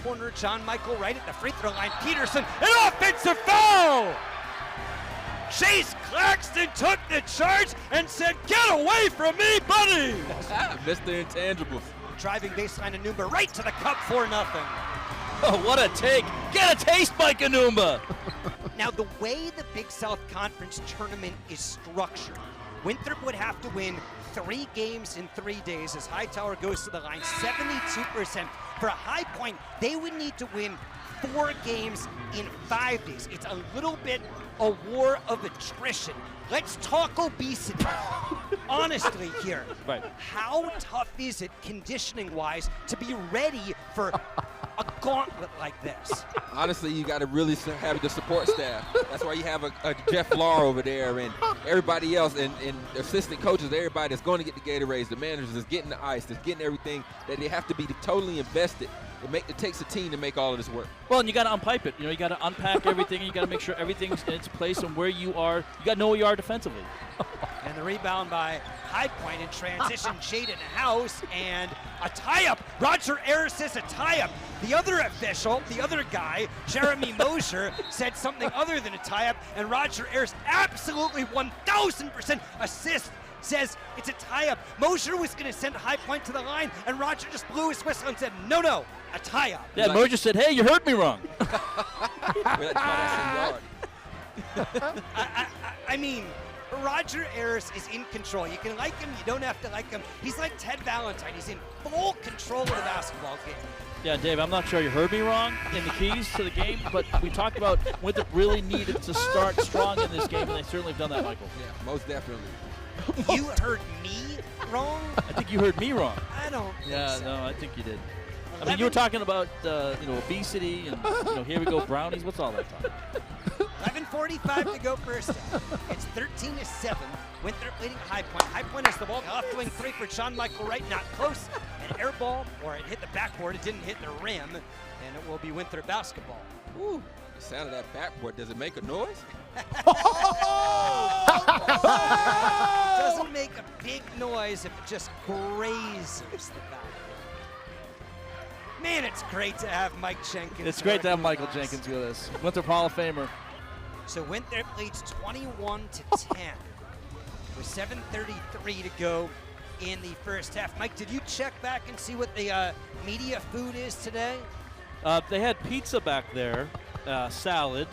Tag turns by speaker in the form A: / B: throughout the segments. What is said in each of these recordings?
A: corner. John Michael right at the free throw line. Peterson, an offensive foul! Chase Claxton took the charge and said, "Get away from me, buddy!"
B: Mr. Intangibles.
A: Driving baseline Anumba right to the cup for nothing.
C: Oh, what a take. Get a taste, Mike Anumba.
A: Now, the way the Big South Conference tournament is structured, Winthrop would have to win 3 games in 3 days as Hightower goes to the line 72%. For a High Point, they would need to win 4 games in 5 days. It's a little bit a war of attrition. Let's talk obesity. Honestly here,
C: right.
A: How tough is it conditioning-wise to be ready for a gauntlet like this?
B: Honestly, you got to really have the support staff. That's why you have a Jeff Lahr over there and everybody else and assistant coaches, everybody that's going to get the Gatorades, the managers that's getting the ice, that's getting everything, that they have to be totally invested. It takes a team to make all of this work.
C: Well, and you got to unpipe it. You got to unpack everything, and you got to make sure everything's in its place and where you are. You got to know where you are defensively.
A: And the rebound by High Point in transition, Jaden House, and a tie-up. Roger Ayers says a tie-up. The other official, the other guy, Jeremy Mosher, said something other than a tie-up, and Roger Ayers absolutely 1,000% assist. Says it's a tie-up. Mosher was going to send High Point to the line, and Roger just blew his whistle and said, no, a tie-up.
C: Yeah, Mosher said, hey, you heard me wrong.
A: I mean, Roger Ayers is in control. You can like him, you don't have to like him. He's like Ted Valentine. He's in full control of the basketball game.
C: Yeah, Dave, I'm not sure you heard me wrong in the keys to the game, but we talked about Winthrop really needed to start strong in this game, and they certainly have done that, Michael.
B: Yeah, most definitely.
A: You heard me wrong?
C: I think you heard me wrong.
A: I don't think
C: Yeah,
A: so.
C: no, I think you did. I mean, you were talking about, obesity and, here we go, brownies. What's all that talk?
A: 11:45 to go first half. It's 13-7. Winthrop leading High Point. High Point has the ball. Off wing 3 for Sean Michael Wright. Not close. An air ball, or it hit the backboard. It didn't hit the rim, and it will be Winthrop basketball.
B: Ooh, the sound of that backboard. Does it make a noise?
A: Doesn't make a big noise if it just grazes the back. Man, it's great to have Mike Jenkins.
C: It's great to have Michael Jenkins with us. Winthrop Hall of Famer.
A: So Winthrop leads 21-10 with 7:33 to go in the first half. Mike, did you check back and see what the media food is today?
C: They had pizza back there, salad.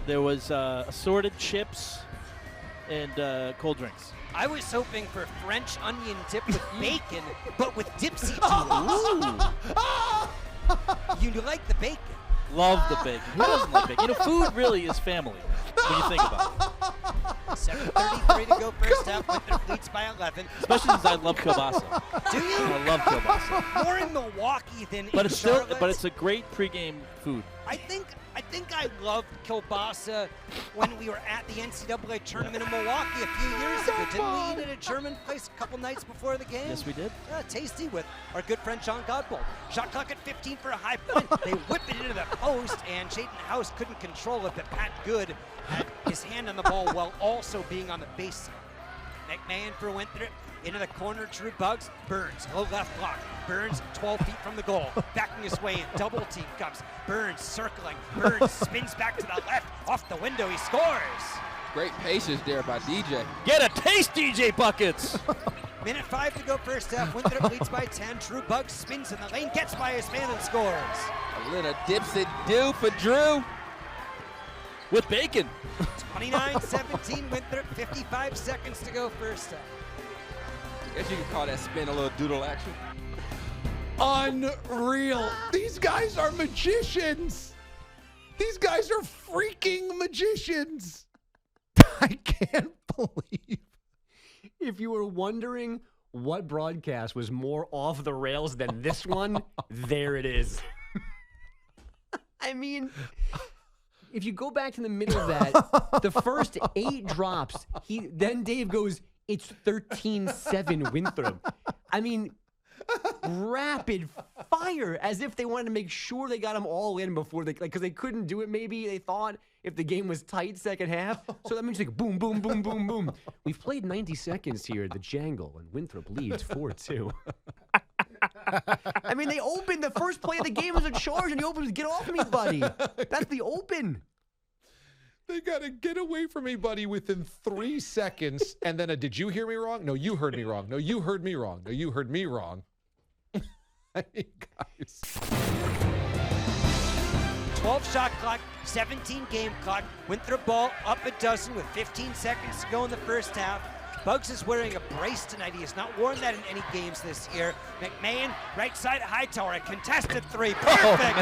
C: There was assorted chips and cold drinks.
A: I was hoping for French onion dip with bacon, but with dipsy doodles. You like the bacon.
C: Love the bacon. Who doesn't like bacon? Food really is family when you think about it.
A: 7:33 to go first half. Winthrop leads by 11.
C: Especially since I love kielbasa.
A: Do you?
C: I love kielbasa.
A: More in Milwaukee than
C: But
A: in
C: it's still,
A: Charlotte.
C: but it's a great pregame food.
A: I think I loved kielbasa when we were at the NCAA tournament in Milwaukee a few years ago. Didn't we eat at a German place a couple nights before the game?
C: Yes, we did.
A: Tasty with our good friend John Godbold. Shot clock at 15 for a High Point. They whip it into the post, and Jaden House couldn't control it, but Pat Good had his hand on the ball while also being on the baseline. McMahon for Winthrop. Into the corner, Drew Buggs. Burns, low left block. Burns 12 feet from the goal. Backing his way in. Double team comes. Burns circling. Burns spins back to the left. Off the window, he scores.
B: Great patience there by DJ.
C: Get a taste, DJ Buckets.
A: Minute 5 to go first half. Winthrop leads by 10. Drew Buggs spins in the lane, gets by his man and scores.
B: A little dipsy do for Drew.
C: With bacon.
A: 29-17 Winthrop. 55 seconds to go first half.
B: I guess you could call that spin a little doodle action.
D: Unreal. These guys are magicians. These guys are freaking magicians. I can't believe.
E: If you were wondering what broadcast was more off the rails than this one, there it is. I mean, if you go back to the middle of that, the first 8 drops, then Dave goes, it's 13-7 Winthrop. I mean, rapid fire, as if they wanted to make sure they got them all in before because they couldn't do it. Maybe they thought if the game was tight second half. So that means like boom, boom, boom, boom, boom. We've played 90 seconds here, the jangle, and Winthrop leads 4-2. I mean, they opened the first play of the game as a charge, and he opens, "Get off me, buddy." That's the open.
D: They got to get away from me, buddy, within 3 seconds. And then did you hear me wrong? No, you heard me wrong. No, you heard me wrong. No, you heard me wrong. I mean, guys.
A: 12 shot clock, 17 game clock. Winthrop ball up a dozen with 15 seconds to go in the first half. Bugs is wearing a brace tonight. He has not worn that in any games this year. McMahon, right side of Hightower, a contested three. Perfect.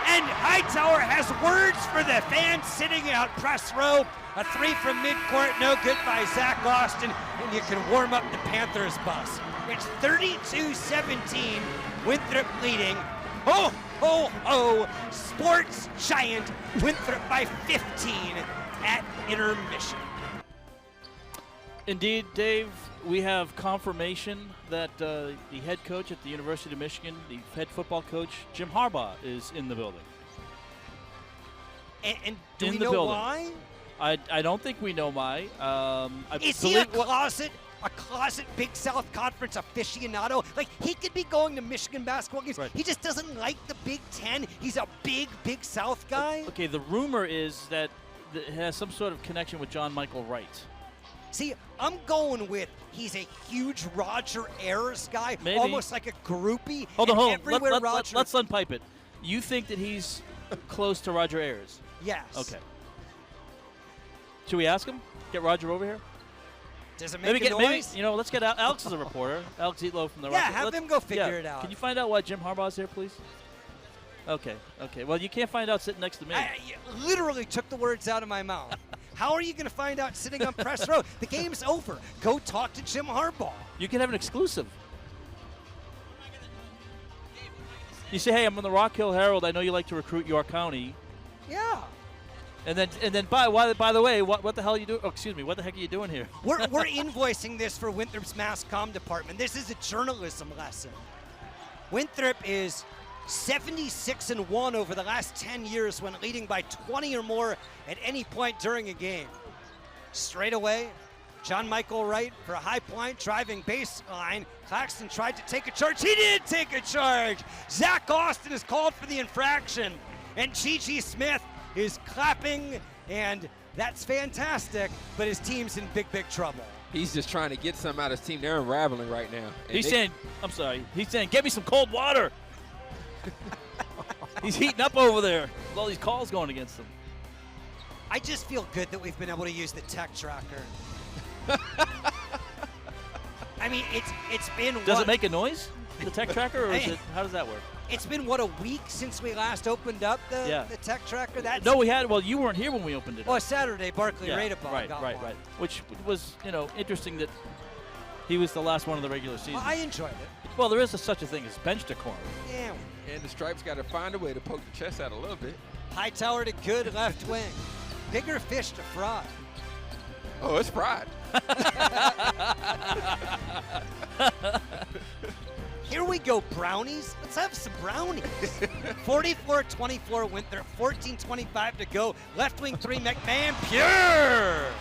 A: And Hightower has words for the fans sitting out press row. A three from midcourt, no good by Zach Austin, and you can warm up the Panthers bus. It's 32-17, Winthrop leading. Oh, oh, oh, sports giant Winthrop by 15 at intermission.
C: Indeed, Dave, we have confirmation that the head coach at the University of Michigan, the head football coach, Jim Harbaugh, is in the building.
A: And do we know why?
C: I don't think we know why.
A: Is he a closet Big South Conference aficionado? Like, he could be going to Michigan basketball games.
C: Right.
A: He just doesn't like the Big Ten. He's a Big South guy.
C: Okay, the rumor is that it has some sort of connection with John Michael Wright.
A: See, I'm going with he's a huge Roger Ayers guy,
C: Maybe.
A: Almost like a groupie.
C: Hold on. Let's
A: Roger.
C: unpipe it. You think that he's close to Roger Ayers?
A: Yes.
C: Okay. Should we ask him? Get Roger over here?
A: Does it make a noise?
C: Maybe, let's get Alex as a reporter. Alex Eatlow from the
A: Yeah,
C: Rocket.
A: have him go figure it out.
C: Can you find out why Jim Harbaugh's here, please? Okay. Well, you can't find out sitting next to me.
A: You literally took the words out of my mouth. How are you going to find out sitting on press row? The game's over. Go talk to Jim Harbaugh.
C: You can have an exclusive. You say, "Hey, I'm on the Rock Hill Herald. I know you like to recruit York County."
A: Yeah.
C: And then by the way, what the hell are you doing? Oh, excuse me. What the heck are you doing here?
A: We're invoicing this for Winthrop's mass comm department. This is a journalism lesson. Winthrop is 76-1 over the last 10 years when leading by 20 or more at any point during a game. Straight away, John Michael Wright for a high point, driving baseline. Claxton tried to take a charge. He did take a charge. Zach Austin is called for the infraction. And Gigi Smith is clapping, and that's fantastic, but his team's in big trouble.
B: He's just trying to get something out of his team. They're unraveling right now.
C: He's saying, "Get me some cold water." He's heating up over there with all these calls going against him.
A: I just feel good that we've been able to use the tech tracker. I mean, it's been
C: Does it make a noise, the tech tracker, or how does that work?
A: It's been, a week since we last opened up the tech tracker?
C: No, we had. Well, you weren't here when we opened it.
A: Well, Saturday, Barkley
C: Right.
A: got one.
C: Which was, interesting that he was the last one of the regular season.
A: Well, I enjoyed it.
C: Well, there is such a thing as bench decorum.
A: Yeah.
B: And the Stripes got to find a way to poke the chest out a little bit.
A: Hightower to good left wing. Bigger fish to fry.
B: Oh, it's fried.
A: Here we go, brownies. Let's have some brownies. 44-24 Winthrop, 14:25 to go. Left wing three, McMahon, pure.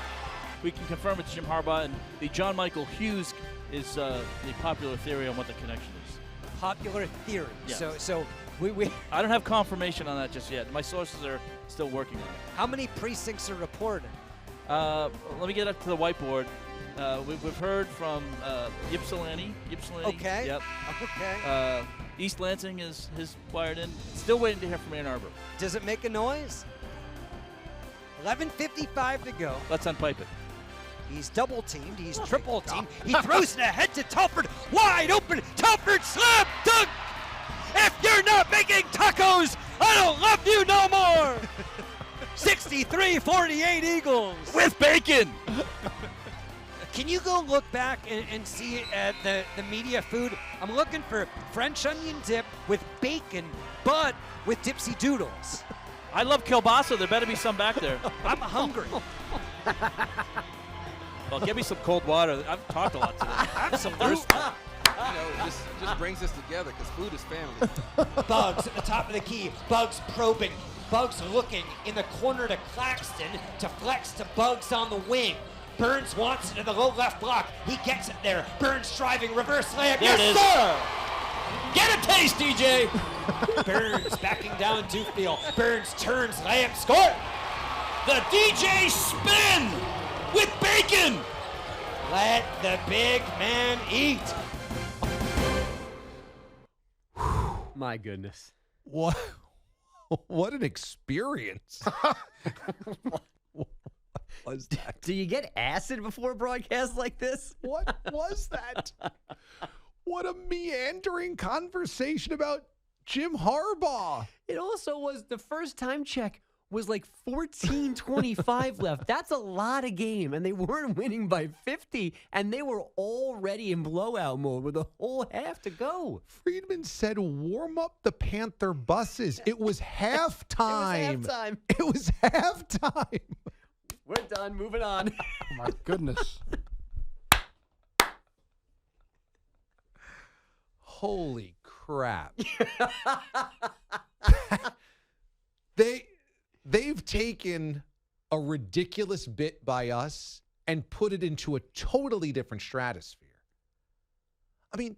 C: We can confirm it's Jim Harbaugh, and the John Michael Hughes is the popular theory on what the connection is.
A: Popular theory.
C: Yes.
A: So we.
C: I don't have confirmation on that just yet. My sources are still working on it.
A: How many precincts are reported?
C: Let me get up to the whiteboard. We've heard from Ypsilanti.
A: Okay.
C: Yep.
A: Okay.
C: East Lansing is wired in. Still waiting to hear from Ann Arbor.
A: Does it make a noise? 11:55 to go.
C: Let's unpipe it.
A: He's double teamed. He's triple teamed. He throws it ahead to Telford. Wide open. Telford slam dunk. If you're not making tacos, I don't love you no more. 63-48 Eagles.
C: With bacon.
A: Can you go look back and see the media food? I'm looking for French onion dip with bacon, but with dipsy doodles.
C: I love kielbasa. There better be some back there.
A: I'm hungry.
C: Well, give me some cold water. I've talked a lot today.
A: Absolutely.
B: Just brings us together because food is family.
A: Bugs at the top of the key. Bugs probing. Bugs looking in the corner to Claxton to flex to Bugs on the wing. Burns wants it in the low left block. He gets it there. Burns driving, reverse layup.
C: There it is.
A: Yes, sir!
F: Get a taste, DJ.
A: Burns backing down to field. Burns turns, layup, score.
F: The DJ spin with bacon.
A: Let the big man eat.
E: My goodness.
D: What an experience. What was that?
E: Do you get acid before a broadcast like this?
D: What was that? What a meandering conversation about Jim Harbaugh.
E: It also was the first time check was like 14:25 left. That's a lot of game, and they weren't winning by 50, and they were already in blowout mode with a whole half to go.
D: Friedman said, warm up the Panther buses. It was halftime. It was halftime.
E: We're done. Moving on.
G: Oh, my goodness.
D: Holy crap. They've taken a ridiculous bit by us and put it into a totally different stratosphere. I mean,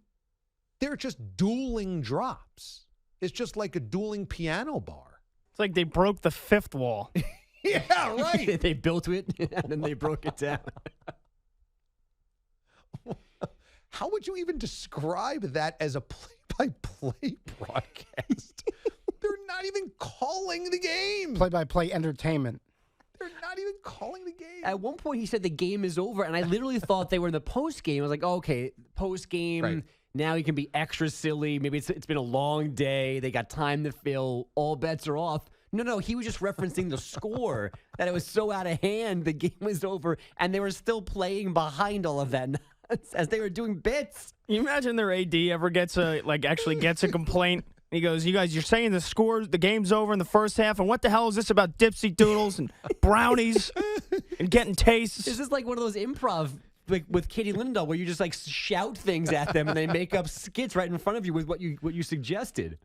D: they're just dueling drops. It's just like a dueling piano bar.
H: It's like they broke the fifth wall.
D: Yeah, right.
E: They built it, and then they broke it down.
D: How would you even describe that as a play-by-play broadcast? They're not even calling the game.
G: Play-by-play entertainment.
D: They're not even calling the game.
E: At one point, he said the game is over, and I literally thought they were in the post game. I was like, oh, okay, post game.
D: Right.
E: Now you can be extra silly. Maybe it's been a long day. They got time to fill. All bets are off. No, he was just referencing the score, that it was so out of hand, the game was over, and they were still playing behind all of that nonsense as they were doing bits.
H: Can you imagine their AD ever actually gets a complaint? He goes, you guys, you're saying the game's over in the first half, and what the hell is this about dipsy doodles and brownies and getting tastes?
E: This is like one of those improv with Katie Lindahl where you just like shout things at them and they make up skits right in front of you with what you suggested.